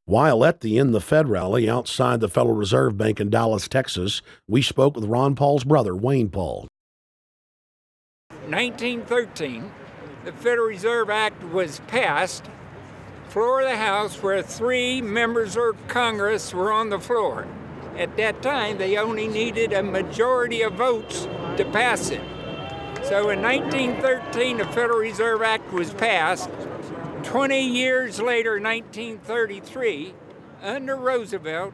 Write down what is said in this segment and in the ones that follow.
While at the In the Fed rally outside the Federal Reserve Bank in Dallas, Texas, we spoke with Ron Paul's brother, Wayne Paul. 1913, the Federal Reserve Act was passed, floor of the House, where 3 members of Congress were on the floor. At that time, they only needed a majority of votes to pass it. So in 1913, the Federal Reserve Act was passed. 20 years later, 1933, under Roosevelt,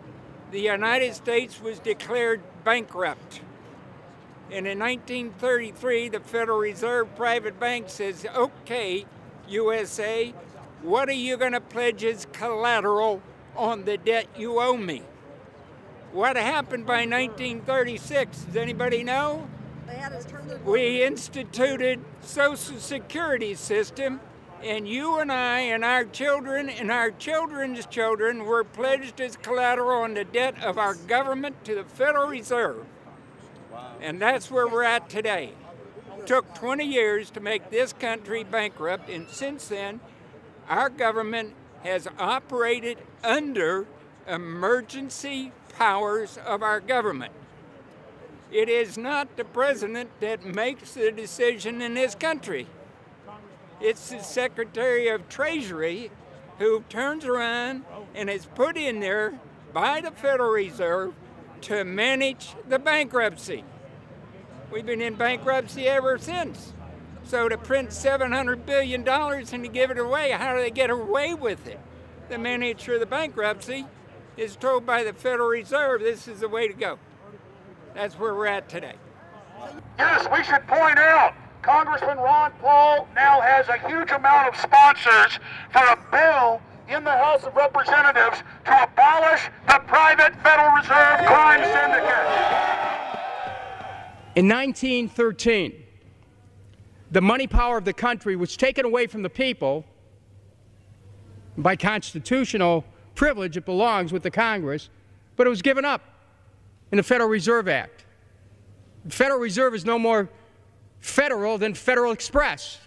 the United States was declared bankrupt. And in 1933, the Federal Reserve Private Bank says, okay, USA, what are you going to pledge as collateral on the debt you owe me? What happened by 1936? Does anybody know? We instituted Social Security system, and you and I and our children and our children's children were pledged as collateral on the debt of our government to the Federal Reserve. And that's where we're at today. It took 20 years to make this country bankrupt, and since then, our government has operated under emergency powers of our government. It is not the president that makes the decision in this country. It's the Secretary of Treasury who turns around and is put in there by the Federal Reserve to manage the bankruptcy. We've been in bankruptcy ever since. So to print $700 billion and to give it away, how do they get away with it? The manager of the bankruptcy is told by the Federal Reserve this is the way to go. That's where we're at today. Yes, we should point out, Congressman Ron Paul now has a huge amount of sponsors for a bill in the House of Representatives to abolish the private Federal Reserve crime syndicate. In 1913, the money power of the country was taken away from the people. By constitutional privilege, it belongs with the Congress, but it was given up in the Federal Reserve Act. The Federal Reserve is no more federal than Federal Express,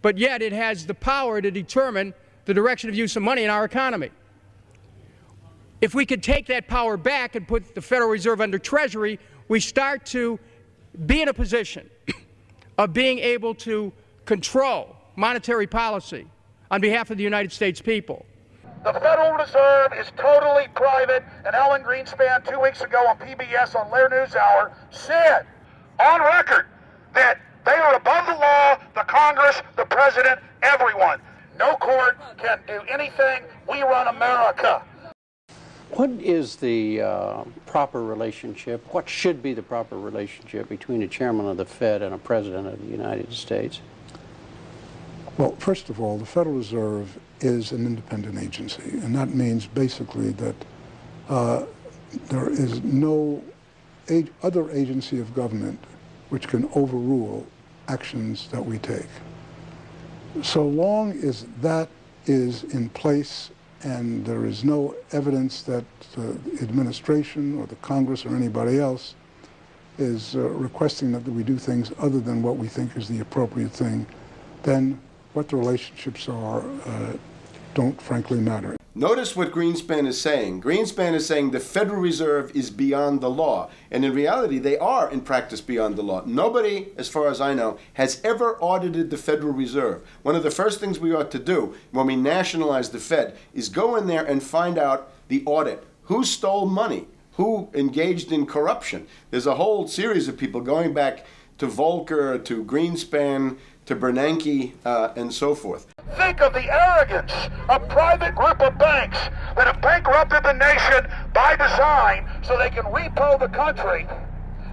but yet it has the power to determine the direction of use of money in our economy. If we could take that power back and put the Federal Reserve under Treasury, we start to be in a position of being able to control monetary policy on behalf of the United States people. The Federal Reserve is totally private, and Alan Greenspan 2 weeks ago on PBS on Lair NewsHour said on record that they are above the law, the Congress, the President, everyone. No court can do anything. We run America. What is the proper relationship, what should be the proper relationship between a chairman of the Fed and a president of the United States? Well, first of all, the Federal Reserve is an independent agency, and that means basically that there is no other agency of government which can overrule actions that we take. So long as that is in place and there is no evidence that the administration or the Congress or anybody else is requesting that we do things other than what we think is the appropriate thing, then what the relationships are don't frankly matter. Notice what Greenspan is saying. Greenspan is saying the Federal Reserve is beyond the law. And in reality, they are in practice beyond the law. Nobody, as far as I know, has ever audited the Federal Reserve. One of the first things we ought to do when we nationalize the Fed is go in there and find out the audit. Who stole money? Who engaged in corruption? There's a whole series of people going back to Volcker, to Greenspan, to Bernanke, and so forth. Think of the arrogance of private group of banks that have bankrupted the nation by design so they can repo the country.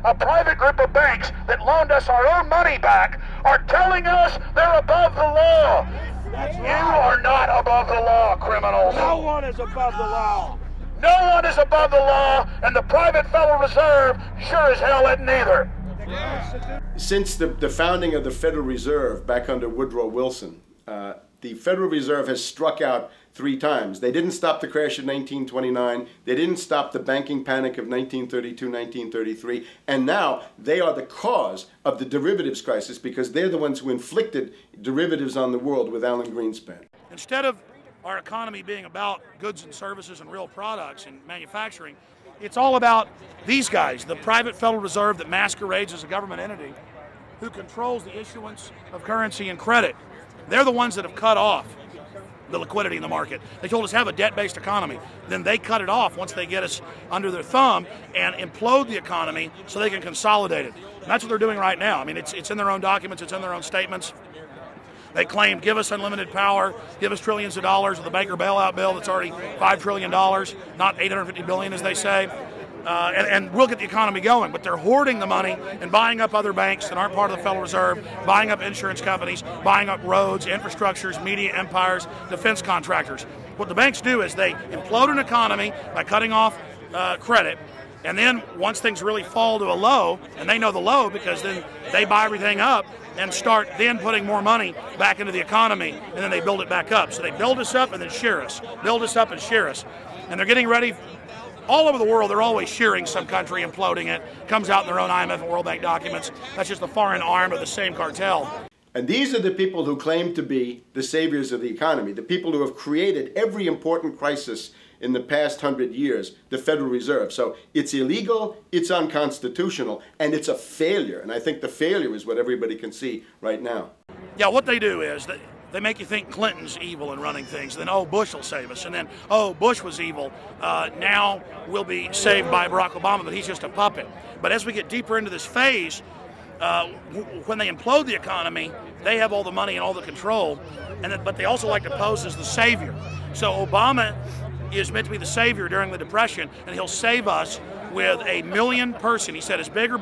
A private group of banks that loaned us our own money back are telling us they're above the law. You are not above the law, criminals. No one is above the law. No one is above the law, and the private Federal Reserve sure as hell isn't either. Since the founding of the Federal Reserve back under Woodrow Wilson, the Federal Reserve has struck out 3 times. They didn't stop the crash of 1929. They didn't stop the banking panic of 1932, 1933. And now they are the cause of the derivatives crisis because they're the ones who inflicted derivatives on the world with Alan Greenspan. Instead of our economy being about goods and services and real products and manufacturing. It's all about these guys, the private Federal Reserve that masquerades as a government entity who controls the issuance of currency and credit. They're the ones that have cut off the liquidity in the market. They told us have a debt-based economy. Then they cut it off once they get us under their thumb and implode the economy so they can consolidate it. And that's what they're doing right now. I mean, it's in their own documents, it's in their own statements. They claim, give us unlimited power, give us trillions of dollars of the Baker bailout bill that's already $5 trillion, not $850 billion as they say. And we'll get the economy going, but they're hoarding the money and buying up other banks that aren't part of the Federal Reserve, buying up insurance companies, buying up roads, infrastructures, media empires, defense contractors. What the banks do is they implode an economy by cutting off credit, and then once things really fall to a low, and they know the low because then they buy everything up and start then putting more money back into the economy, and then they build it back up. So they build us up and then shear us, build us up and shear us. And they're getting ready. All over the world, they're always shearing some country, imploding it. Comes out in their own IMF and World Bank documents. That's just the foreign arm of the same cartel. And these are the people who claim to be the saviors of the economy, the people who have created every important crisis in the past 100 years, the Federal Reserve. So it's illegal, it's unconstitutional, and it's a failure. And I think the failure is what everybody can see right now. Yeah, what they do is they make you think Clinton's evil in running things. Then, oh, Bush will save us. And then, oh, Bush was evil. Now we'll be saved by Barack Obama, but he's just a puppet. But as we get deeper into this phase, when they implode the economy, they have all the money and all the control. But they also like to pose as the savior. So Obama is meant to be the savior during the Depression, and he'll save us with a 1 million person, he said, is bigger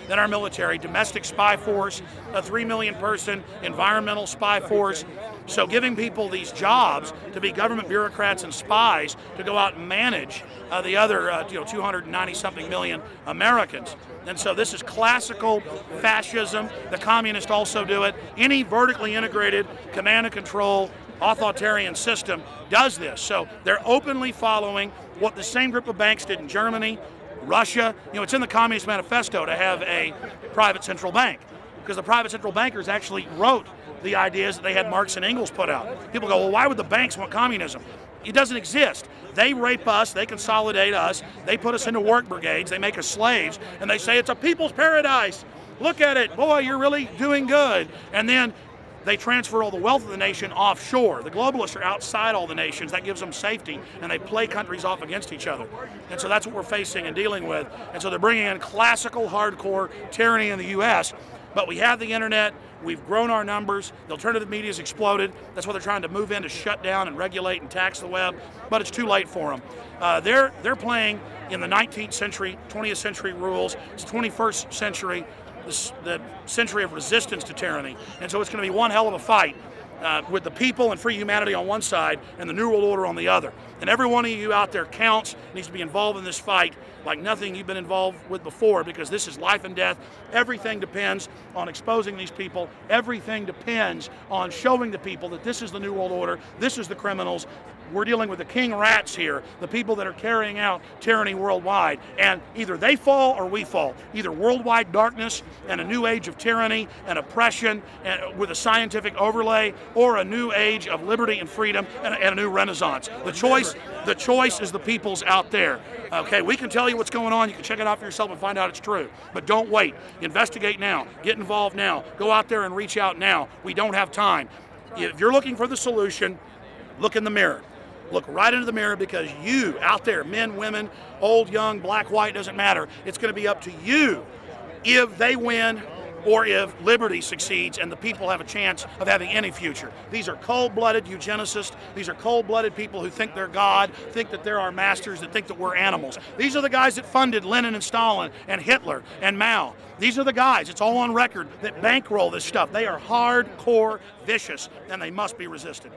than our military, domestic spy force, a 3 million person environmental spy force. So giving people these jobs to be government bureaucrats and spies to go out and manage the other 290-something million Americans. And so this is classical fascism. The communists also do it. Any vertically integrated command and control authoritarian system does this. So they're openly following what the same group of banks did in Germany, Russia. It's in the Communist Manifesto to have a private central bank, because the private central bankers actually wrote the ideas that they had Marx and Engels put out. People go, well, why would the banks want communism? It doesn't exist. They rape us, they consolidate us, they put us into work brigades, they make us slaves, and they say it's a people's paradise. Look at it, boy, you're really doing good. And then they transfer all the wealth of the nation offshore. The globalists are outside all the nations. That gives them safety, and they play countries off against each other. And so that's what we're facing and dealing with. And so they're bringing in classical, hardcore tyranny in the U.S., but we have the internet. We've grown our numbers. The alternative media has exploded. That's what they're trying to move in to shut down and regulate and tax the web, but it's too late for them. They're playing in the 19th century, 20th century rules. It's 21st century, the century of resistance to tyranny. And so it's going to be one hell of a fight with the people and free humanity on one side and the New World Order on the other. And every one of you out there counts, needs to be involved in this fight like nothing you've been involved with before, because this is life and death. Everything depends on exposing these people. Everything depends on showing the people that this is the New World Order, this is the criminals. We're dealing with the king rats here, the people that are carrying out tyranny worldwide. And either they fall or we fall. Either worldwide darkness and a new age of tyranny and oppression and with a scientific overlay, or a new age of liberty and freedom and a new renaissance. The choice is the people's out there. Okay, we can tell you what's going on. You can check it out for yourself and find out it's true. But don't wait. Investigate now. Get involved now. Go out there and reach out now. We don't have time. If you're looking for the solution, look in the mirror. Look right into the mirror, because you out there, men, women, old, young, black, white, doesn't matter. It's going to be up to you if they win or if liberty succeeds and the people have a chance of having any future. These are cold-blooded eugenicists. These are cold-blooded people who think they're God, think that they're our masters, that think that we're animals. These are the guys that funded Lenin and Stalin and Hitler and Mao. These are the guys, it's all on record, that bankroll this stuff. They are hardcore vicious, and they must be resisted.